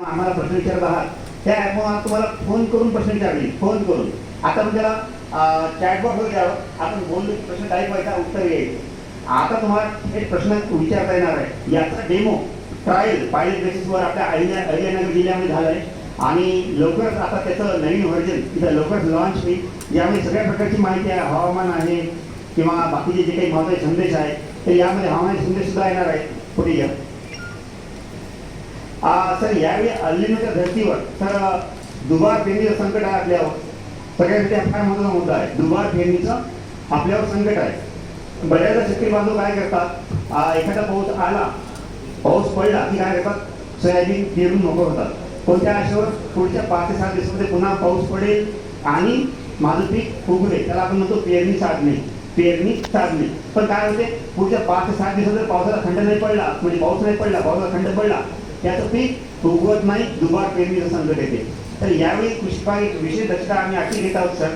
आम्हाला प्रश्न विचारत आहात त्या ॲपवर तुम्हाला फोन करून प्रश्न विचारले, फोन करून. आता म्हणजे त्याला चॅटबॉक्सवर द्यावं, आपण बोललो प्रश्न टाईप व्हायचा, उत्तर यायचं. आता तुम्हाला एक प्रश्न विचारता येणार आहे. याचा डेमो ट्रायल पायलट बेसिसवर आपल्या अहिल्यानगर जिल्ह्यामध्ये झालं आहे आणि लवकरच आता त्याचं नवीन व्हर्जन तिथं लवकरच लॉन्च होईल. यामध्ये सगळ्या प्रकारची माहिती आहे, हवामान आहे किंवा बाकीचे जे काही महत्त्वाचे संदेश आहे ते यामध्ये हवामानाचे संदेश सुद्धा येणार आहे. पुढे या सर. यावेळी अल्निनोच्या धर्तीवर सर दुबार पेरणीचं संकट आहे आपल्यावर. सगळ्यांसाठी हा फार महत्त्वाचा मुद्दा आहे. दुबार पेरणीचं आपल्यावर संकट आहे. बऱ्याचदा शेतकरी बांधव काय करतात, एखादा पाऊस आला, पाऊस पडला की काय करतात, सोयाबीन पेरून मोकळ होतात. कोणत्या आशेवर पुढच्या 5 ते 7 दिवसामध्ये पुन्हा पाऊस पडेल आणि माझं पीक उगवेल, त्याला आपण म्हणतो पेरणी साधणे, पेरणी साधणे. पण काय होते, पुढच्या 5 ते 7 दिवसात जर पावसाला खंड नाही पडला, म्हणजे पाऊस नाही पडला, पावसाला खंड पडला, त्याचं पीक उगवत नाही, दुबार पेरणीचं संकट येते. तर यावेळी कृषी विभाग एक विशेष दक्षता आम्ही अशी घेत आहोत सर,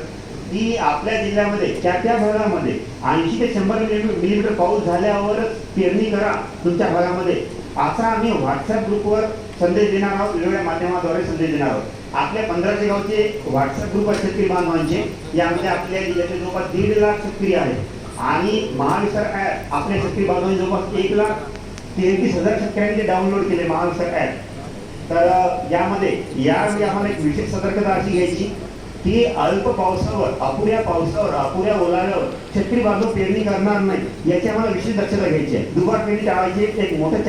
की आपल्या जिल्ह्यामध्ये त्या भागामध्ये 80 ते 100 मिलीमीटर पाऊस झाल्यावरच पेरणी करा तुमच्या भागामध्ये, असा आम्ही व्हॉट्सअप ग्रुपवर संदेश देणार आहोत. वेगवेगळ्या माध्यमाद्वारे संदेश देणार आहोत. आपल्या 1500 गावचे व्हॉट्सअप ग्रुप आहेत शेतकरी बांधवांचे. यामध्ये आपल्या जिल्ह्याचे जवळपास 1.5 लाख शेतकरी आहेत आणि महाविस्तार ॲप आपल्या शेतकरी बांधवांनी जवळपास 1,33,000 शेतकऱ्यांनी डाउनलोड केले महाविस्तार ॲप. तर यावेळी आम्हाला एक विशेष सतर्कता अशी घ्यायची की अल्प पावसावर, अपुऱ्या ओलाव्यावर शेतकरी बांधव पेरणी करणार नाही, याची आम्हाला विशेष दक्षता घ्यायची आहे. दुबार पेरणी टाळायची एक मोठं